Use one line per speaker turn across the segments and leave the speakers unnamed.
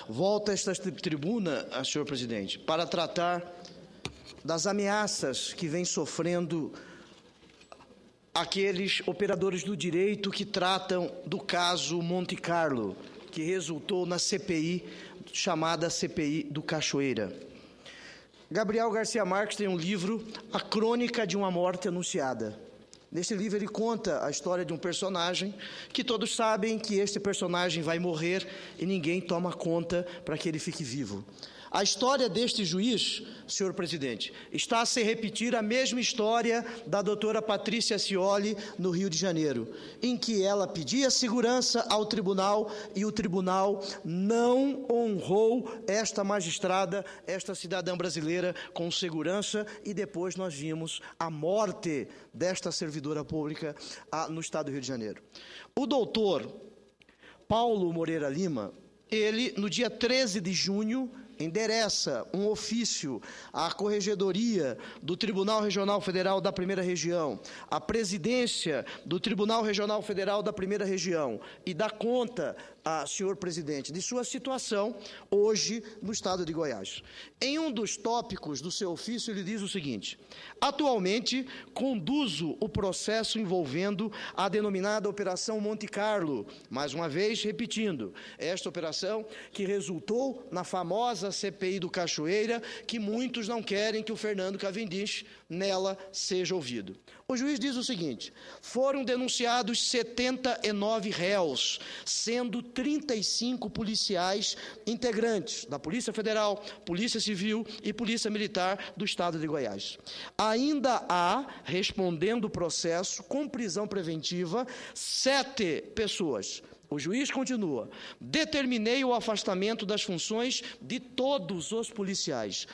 Volto a esta tribuna, senhor presidente, para tratar das ameaças que vem sofrendo aqueles operadores do direito que tratam do caso Monte Carlo, que resultou na CPI, chamada CPI do Cachoeira. Gabriel Garcia Marques tem um livro, A Crônica de uma Morte Anunciada. Nesse livro ele conta a história de um personagem que todos sabem que este personagem vai morrer e ninguém toma conta para que ele fique vivo. A história deste juiz, senhor presidente, está a se repetir a mesma história da doutora Patrícia Scioli no Rio de Janeiro, em que ela pedia segurança ao tribunal e o tribunal não honrou esta magistrada, esta cidadã brasileira com segurança, e depois nós vimos a morte desta servidora pública no estado do Rio de Janeiro. O doutor Paulo Moreira Lima, ele, no dia 13 de junho, endereça um ofício à Corregedoria do Tribunal Regional Federal da Primeira Região, à presidência do Tribunal Regional Federal da Primeira Região, e dá conta, senhor presidente, de sua situação hoje no estado de Goiás. Em um dos tópicos do seu ofício, ele diz o seguinte: atualmente conduzo o processo envolvendo a denominada Operação Monte Carlo, mais uma vez repetindo, esta operação que resultou na famosa CPI do Cachoeira, que muitos não querem que o Fernando Cavendish nela seja ouvido. O juiz diz o seguinte: foram denunciados 79 réus, sendo 35 policiais integrantes da Polícia Federal, Polícia Civil e Polícia Militar do Estado de Goiás. Ainda há, respondendo o processo, com prisão preventiva, 7 pessoas. O juiz continua: determinei o afastamento das funções de todos os policiais.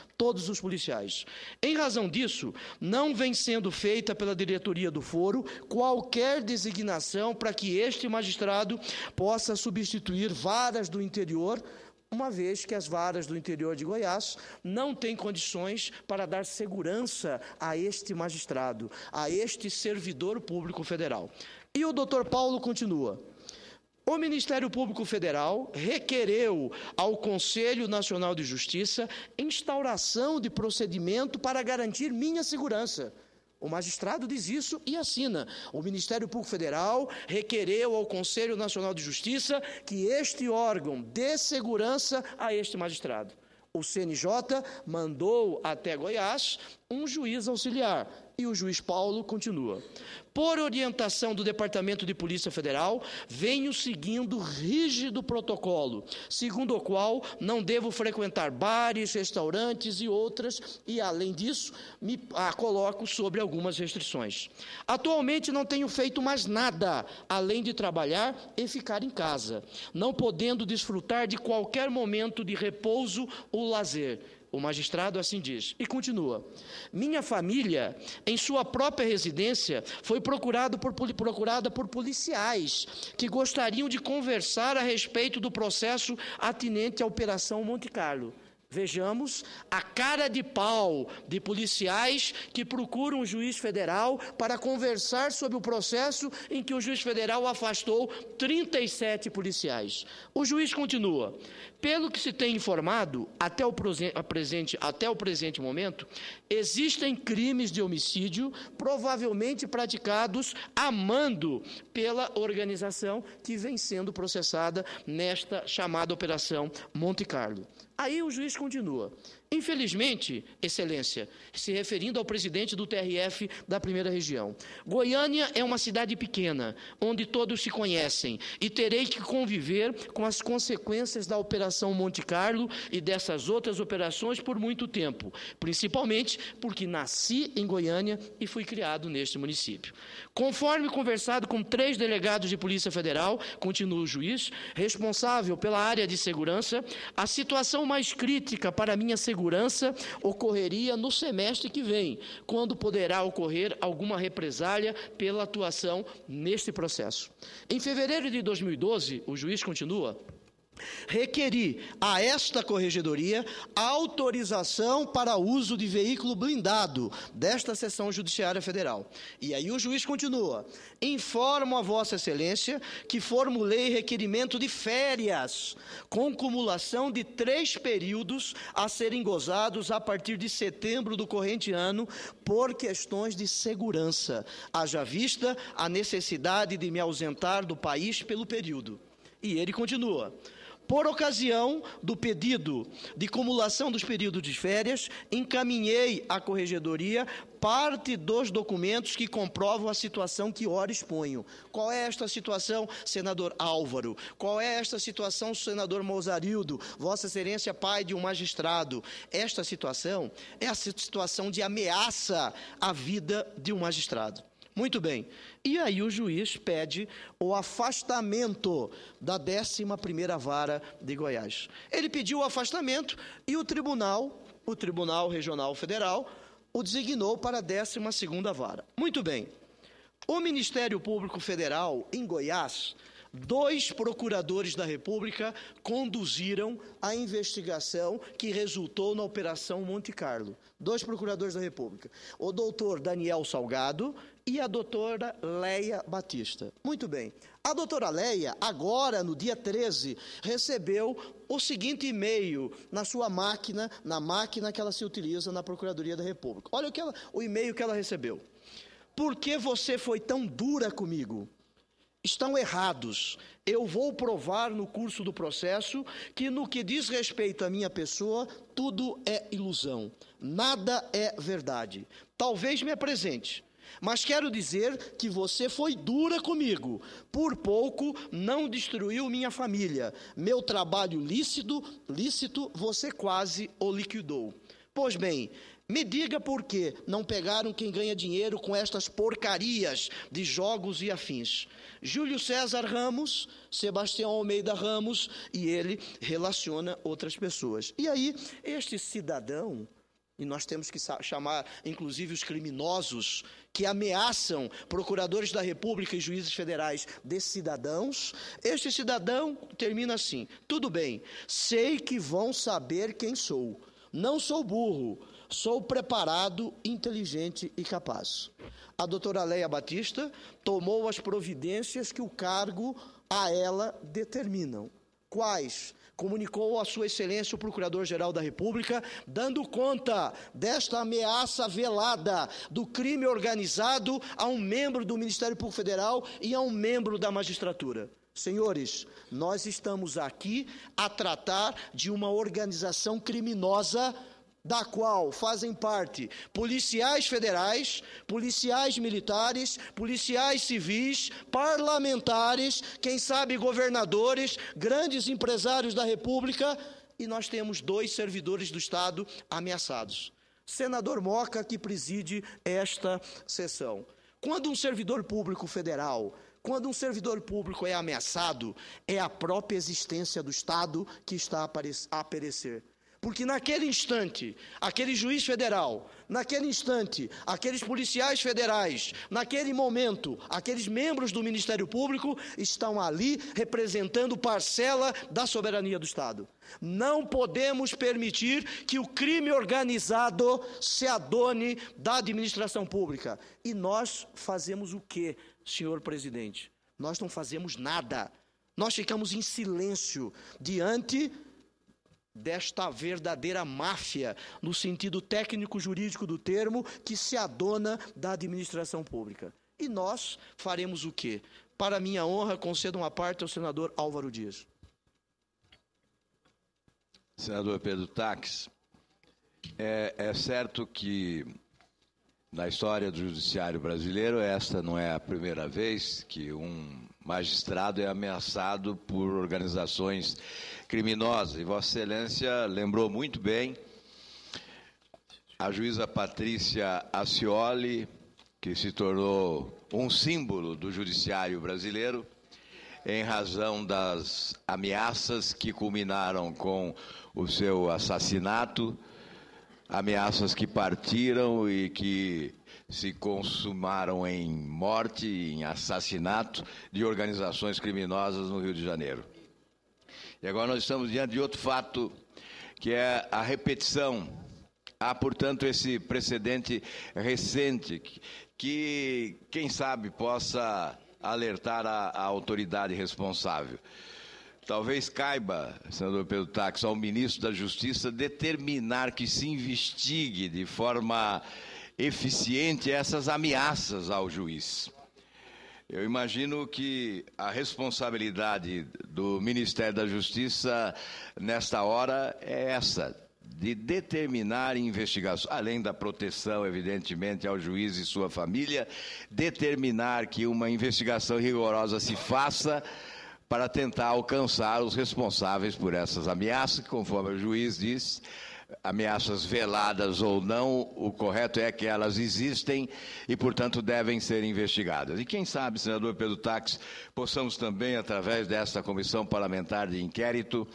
Em razão disso, não vem sendo feita pela diretoria do foro qualquer designação para que este magistrado possa substituir varas do interior, uma vez que as varas do interior de Goiás não têm condições para dar segurança a este magistrado, a este servidor público federal. E o doutor Paulo continua: o Ministério Público Federal requereu ao Conselho Nacional de Justiça instauração de procedimento para garantir minha segurança. O magistrado diz isso e assina. O Ministério Público Federal requereu ao Conselho Nacional de Justiça que este órgão dê segurança a este magistrado. O CNJ mandou até Goiás um juiz auxiliar. E o juiz Paulo continua: por orientação do Departamento de Polícia Federal, venho seguindo rígido protocolo, segundo o qual não devo frequentar bares, restaurantes e outras, e além disso, me coloco sobre algumas restrições. Atualmente não tenho feito mais nada, além de trabalhar e ficar em casa, não podendo desfrutar de qualquer momento de repouso ou lazer. O magistrado assim diz. E continua: minha família, em sua própria residência, foi procurada por policiais que gostariam de conversar a respeito do processo atinente à Operação Monte Carlo. Vejamos a cara de pau de policiais que procuram o juiz federal para conversar sobre o processo em que o juiz federal afastou 37 policiais. O juiz continua: pelo que se tem informado, até o presente momento, existem crimes de homicídio provavelmente praticados a mando pela organização que vem sendo processada nesta chamada Operação Monte Carlo. Aí o juiz continua: infelizmente, excelência, se referindo ao presidente do TRF da Primeira Região, Goiânia é uma cidade pequena, onde todos se conhecem, e terei que conviver com as consequências da Operação Monte Carlo e dessas outras operações por muito tempo, principalmente porque nasci em Goiânia e fui criado neste município. Conforme conversado com 3 delegados de Polícia Federal, continua o juiz, responsável pela área de segurança, a situação mais crítica para a minha segurança ocorreria no semestre que vem, quando poderá ocorrer alguma represália pela atuação neste processo. Em fevereiro de 2012, o juiz continua: requeri a esta corregedoria a autorização para uso de veículo blindado desta Seção Judiciária Federal. E aí o juiz continua: informo a Vossa Excelência que formulei requerimento de férias, com cumulação de 3 períodos a serem gozados a partir de setembro do corrente ano, por questões de segurança, haja vista a necessidade de me ausentar do país pelo período. E ele continua: por ocasião do pedido de cumulação dos períodos de férias, encaminhei à corregedoria parte dos documentos que comprovam a situação que ora exponho. Qual é esta situação, senador Álvaro? Qual é esta situação, senador Mozarildo, Vossa Excelência, pai de um magistrado? Esta situação é a situação de ameaça à vida de um magistrado. Muito bem. E aí o juiz pede o afastamento da 11ª Vara de Goiás. Ele pediu o afastamento e o Tribunal Regional Federal, o designou para a 12ª Vara. Muito bem. O Ministério Público Federal, em Goiás, 2 procuradores da República conduziram a investigação que resultou na Operação Monte Carlo. 2 procuradores da República, o doutor Daniel Salgado e a doutora Leia Batista. Muito bem. A doutora Leia, agora, no dia 13, recebeu o seguinte e-mail na sua máquina, na máquina que ela se utiliza na Procuradoria da República. Olha o e-mail que ela recebeu. Por que você foi tão dura comigo? Estão errados. Eu vou provar no curso do processo que, no que diz respeito à minha pessoa, tudo é ilusão. Nada é verdade. Talvez me apresente, mas quero dizer que você foi dura comigo. Por pouco não destruiu minha família. Meu trabalho lícito, você quase o liquidou. Pois bem, me diga por que não pegaram quem ganha dinheiro com estas porcarias de jogos e afins. Júlio César Ramos, Sebastião Almeida Ramos, e ele relaciona outras pessoas. E aí, este cidadão, e nós temos que chamar, inclusive, os criminosos que ameaçam procuradores da República e juízes federais de cidadãos, este cidadão termina assim: tudo bem, sei que vão saber quem sou. Não sou burro, sou preparado, inteligente e capaz. A doutora Leia Batista tomou as providências que o cargo a ela determinam. Quais? Comunicou a sua excelência o Procurador-Geral da República, dando conta desta ameaça velada do crime organizado a um membro do Ministério Público Federal e a um membro da magistratura. Senhores, nós estamos aqui a tratar de uma organização criminosa da qual fazem parte policiais federais, policiais militares, policiais civis, parlamentares, quem sabe governadores, grandes empresários da República, e nós temos 2 servidores do Estado ameaçados. Senador Moca, que preside esta sessão. Quando um servidor público federal, quando um servidor público é ameaçado, é a própria existência do Estado que está a perecer. Porque naquele instante, aquele juiz federal, naquele instante, aqueles policiais federais, naquele momento, aqueles membros do Ministério Público estão ali representando parcela da soberania do Estado. Não podemos permitir que o crime organizado se adone da administração pública. E nós fazemos o quê, senhor presidente? Nós não fazemos nada. Nós ficamos em silêncio diante desta verdadeira máfia, no sentido técnico-jurídico do termo, que se adona da administração pública. E nós faremos o quê? Para minha honra, concedo uma parte ao senador Álvaro Dias.
Senador Pedro Taques, é certo que na história do judiciário brasileiro, esta não é a primeira vez que um magistrado é ameaçado por organizações criminosas. E Vossa Excelência lembrou muito bem a juíza Patrícia Acioli, que se tornou um símbolo do judiciário brasileiro, em razão das ameaças que culminaram com o seu assassinato, ameaças que partiram e que se consumaram em morte, em assassinato de organizações criminosas no Rio de Janeiro. E agora nós estamos diante de outro fato, que é a repetição. Há, portanto, esse precedente recente que quem sabe, possa alertar a autoridade responsável. Talvez caiba, senador Pedro Tax, ao ministro da Justiça determinar que se investigue de forma eficiente essas ameaças ao juiz. Eu imagino que a responsabilidade do Ministério da Justiça, nesta hora, é essa, de determinar investigações, além da proteção, evidentemente, ao juiz e sua família, determinar que uma investigação rigorosa se faça para tentar alcançar os responsáveis por essas ameaças, que, conforme o juiz disse, ameaças veladas ou não, o correto é que elas existem e, portanto, devem ser investigadas. E quem sabe, senador Pedro Tax, possamos também, através desta comissão parlamentar de inquérito,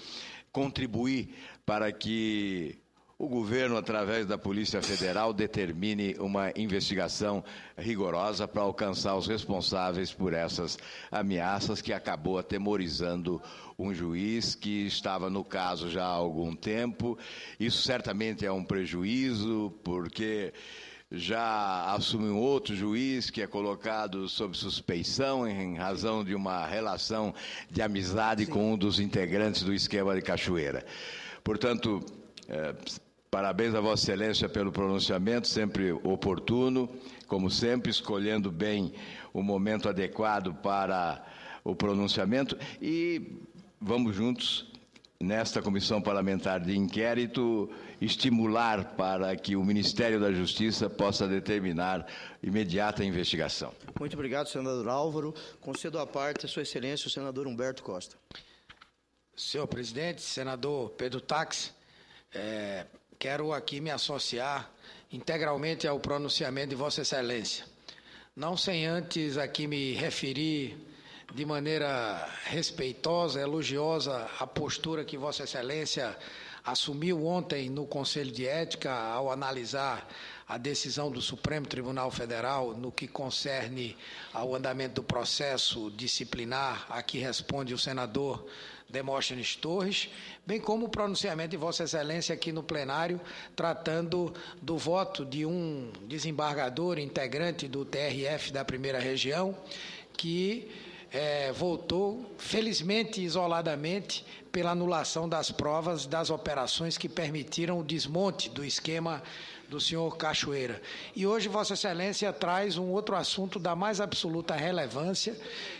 contribuir para que o governo, através da Polícia Federal, determine uma investigação rigorosa para alcançar os responsáveis por essas ameaças que acabou atemorizando um juiz que estava no caso já há algum tempo. Isso certamente é um prejuízo, porque já assume um outro juiz que é colocado sob suspeição em razão de uma relação de amizade com um dos integrantes do esquema de Cachoeira. Portanto, parabéns a Vossa Excelência pelo pronunciamento, sempre oportuno, como sempre, escolhendo bem o momento adequado para o pronunciamento, e vamos juntos, nesta comissão parlamentar de inquérito, estimular para que o Ministério da Justiça possa determinar imediata investigação.
Muito obrigado, senador Álvaro. Concedo à parte a Sua Excelência, o senador Humberto Costa.
Senhor presidente, senador Pedro Tax, quero aqui me associar integralmente ao pronunciamento de Vossa Excelência. Não sem antes aqui me referir de maneira respeitosa, elogiosa, à postura que Vossa Excelência assumiu ontem no Conselho de Ética ao analisar a decisão do Supremo Tribunal Federal no que concerne ao andamento do processo disciplinar a que responde o senador Demóstenes Torres, bem como o pronunciamento de Vossa Excelência aqui no plenário, tratando do voto de um desembargador integrante do TRF da Primeira Região, que votou, felizmente isoladamente, pela anulação das provas das operações que permitiram o desmonte do esquema do senhor Cachoeira. E hoje Vossa Excelência traz um outro assunto da mais absoluta relevância,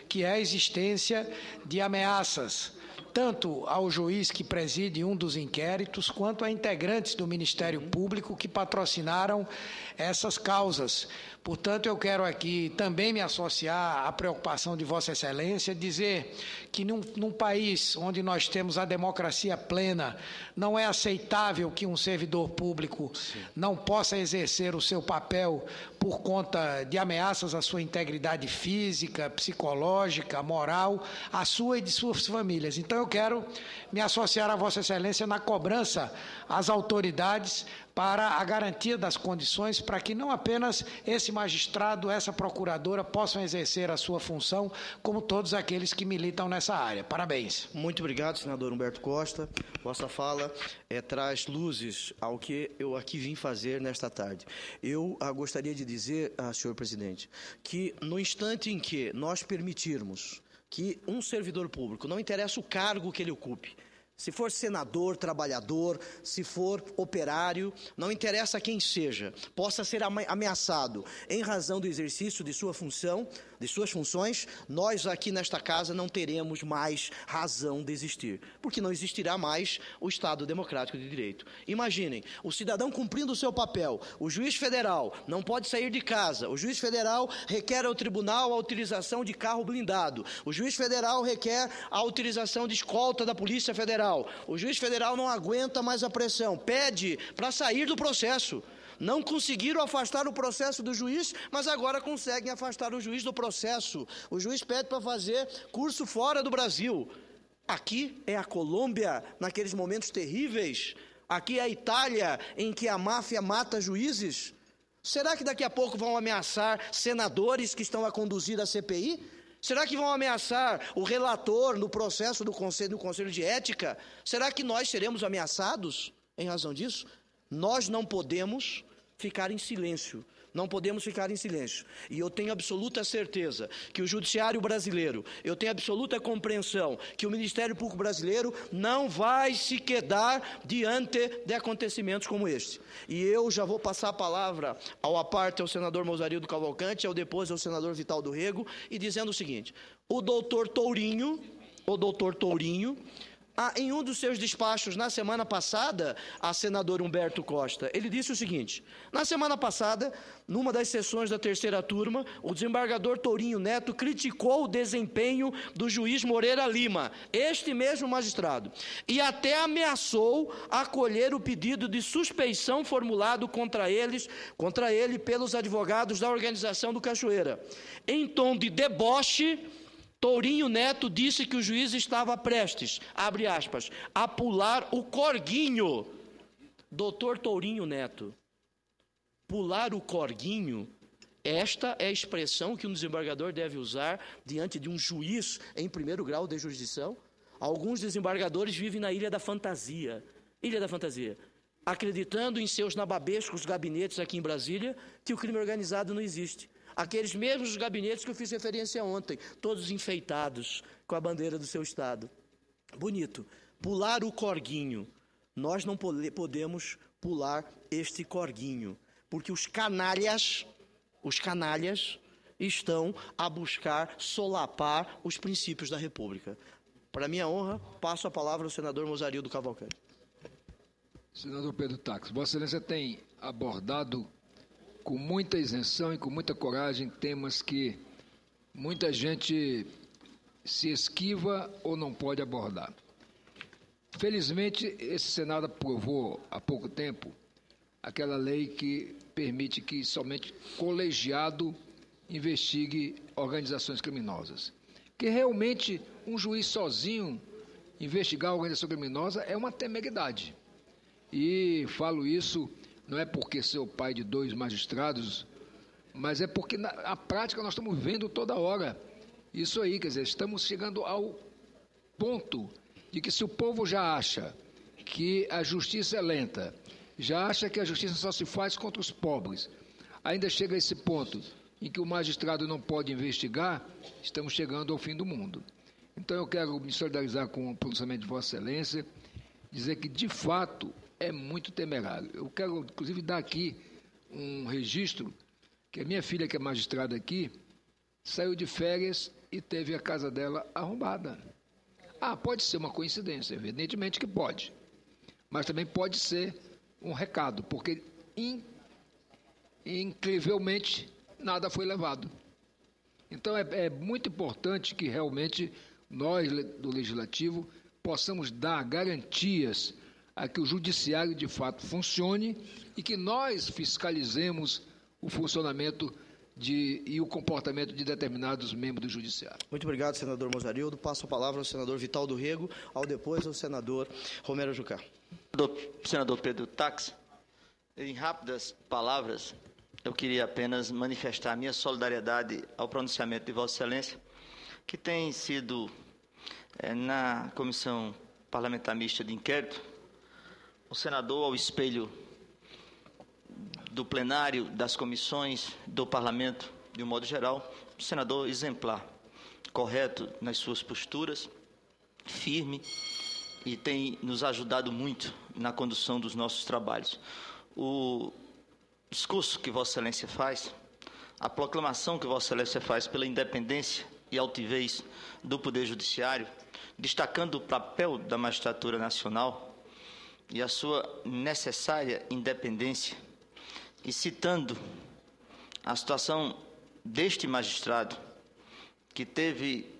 que é a existência de ameaças, tanto ao juiz que preside um dos inquéritos, quanto a integrantes do Ministério Público que patrocinaram essas causas. Portanto, eu quero aqui também me associar à preocupação de Vossa Excelência, dizer que num país onde nós temos a democracia plena, não é aceitável que um servidor público não possa exercer o seu papel por conta de ameaças à sua integridade física, psicológica, moral, à sua e de suas famílias. Então, eu quero me associar a Vossa Excelência na cobrança às autoridades para a garantia das condições para que não apenas esse magistrado, essa procuradora possam exercer a sua função, como todos aqueles que militam nessa área. Parabéns.
Muito obrigado, senador Humberto Costa. Vossa fala traz luzes ao que eu aqui vim fazer nesta tarde. Eu gostaria de dizer, senhor presidente, que no instante em que nós permitirmos que um servidor público, não interessa o cargo que ele ocupe, se for senador, trabalhador, se for operário, não interessa quem seja, possa ser ameaçado em razão do exercício de sua função, de suas funções, nós aqui nesta casa não teremos mais razão de existir, porque não existirá mais o Estado Democrático de Direito. Imaginem, o cidadão cumprindo o seu papel, o juiz federal não pode sair de casa, o juiz federal requer ao tribunal a utilização de carro blindado, o juiz federal requer a utilização de escolta da Polícia Federal, o juiz federal não aguenta mais a pressão, pede para sair do processo. Não conseguiram afastar o processo do juiz, mas agora conseguem afastar o juiz do processo. O juiz pede para fazer curso fora do Brasil. Aqui é a Colômbia, naqueles momentos terríveis. Aqui é a Itália, em que a máfia mata juízes. Será que daqui a pouco vão ameaçar senadores que estão a conduzir a CPI? Será que vão ameaçar o relator no processo do Conselho de Ética? Será que nós seremos ameaçados em razão disso? Nós não podemos ficar em silêncio. Não podemos ficar em silêncio. E eu tenho absoluta certeza que o Judiciário brasileiro, eu tenho absoluta compreensão que o Ministério Público brasileiro não vai se quedar diante de acontecimentos como este. E eu já vou passar a palavra à parte ao senador Mozarildo Cavalcante, depois ao senador Vital do Rego, e dizendo o seguinte: o doutor Tourinho, em um dos seus despachos na semana passada, a senador Humberto Costa, ele disse o seguinte: na semana passada, numa das sessões da terceira turma, o desembargador Tourinho Neto criticou o desempenho do juiz Moreira Lima, este mesmo magistrado, e até ameaçou acolher o pedido de suspeição formulado contra ele pelos advogados da organização do Cachoeira. Em tom de deboche, Tourinho Neto disse que o juiz estava prestes, abre aspas, a pular o corguinho. Doutor Tourinho Neto, pular o corguinho, esta é a expressão que um desembargador deve usar diante de um juiz em primeiro grau de jurisdição? Alguns desembargadores vivem na ilha da fantasia, acreditando em seus nababescos gabinetes aqui em Brasília que o crime organizado não existe. Aqueles mesmos gabinetes que eu fiz referência ontem, todos enfeitados com a bandeira do seu estado. Bonito. Pular o corguinho. Nós não podemos pular este corguinho, porque os canalhas estão a buscar solapar os princípios da República. Para minha honra, passo a palavra ao senador Mozarildo Cavalcante.
Senador Pedro Tax, Vossa Excelência tem abordado com muita isenção e com muita coragem temas que muita gente se esquiva ou não pode abordar. Felizmente, esse Senado aprovou há pouco tempo aquela lei que permite que somente colegiado investigue organizações criminosas. Que realmente um juiz sozinho investigar a organização criminosa é uma temeridade. E falo isso não é porque sou pai de 2 magistrados, mas é porque na prática nós estamos vendo toda hora isso aí, quer dizer, estamos chegando ao ponto de que se o povo já acha que a justiça é lenta, já acha que a justiça só se faz contra os pobres, ainda chega a esse ponto em que o magistrado não pode investigar, estamos chegando ao fim do mundo. Então eu quero me solidarizar com o pronunciamento de Vossa Excelência, dizer que de fato é muito temerário. Eu quero, inclusive, dar aqui um registro, que a minha filha, que é magistrada aqui, saiu de férias e teve a casa dela arrombada. Pode ser uma coincidência, evidentemente que pode. Mas também pode ser um recado, porque, incrivelmente, nada foi levado. Então, é muito importante que, realmente, nós, do Legislativo, possamos dar garantias a que o judiciário de fato funcione e que nós fiscalizemos o funcionamento e o comportamento de determinados membros do judiciário.
Muito obrigado, senador Mozarildo. Passo a palavra ao senador Vital do Rego, depois ao senador Romero Jucá.
Senador Pedro Tax, em rápidas palavras, eu queria apenas manifestar a minha solidariedade ao pronunciamento de Vossa Excelência, que tem sido, na Comissão Parlamentar Mista de Inquérito, o senador ao espelho do plenário, das comissões, do parlamento, de um modo geral, um senador exemplar, correto nas suas posturas, firme, e tem nos ajudado muito na condução dos nossos trabalhos. O discurso que Vossa Excelência faz, a proclamação que Vossa Excelência faz pela independência e altivez do Poder Judiciário, destacando o papel da magistratura nacional e a sua necessária independência, e citando a situação deste magistrado, que teve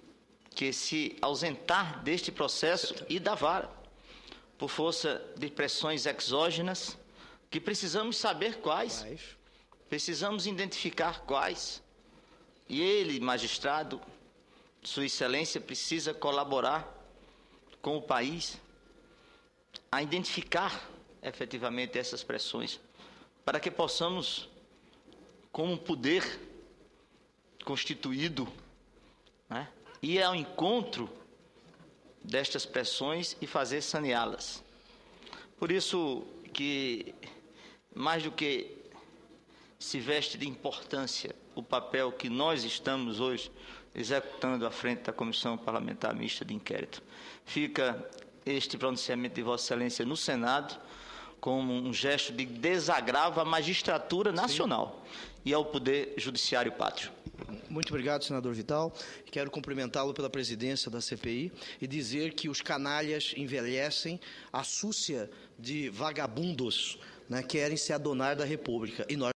que se ausentar deste processo e da vara, por força de pressões exógenas, que precisamos saber quais, precisamos identificar quais, e ele, magistrado, Sua Excelência, precisa colaborar com o país a identificar efetivamente essas pressões, para que possamos, como um poder constituído, né? Ir ao encontro destas pressões e fazer saneá-las. Por isso que, mais do que se veste de importância o papel que nós estamos hoje executando à frente da Comissão Parlamentar Mista de Inquérito, fica este pronunciamento de Vossa Excelência no Senado como um gesto de desagravo à magistratura nacional e ao Poder Judiciário Pátrio.
Muito obrigado, senador Vital. Quero cumprimentá-lo pela presidência da CPI e dizer que os canalhas envelhecem, a súcia de vagabundos, né, querem se adonar da República. E nós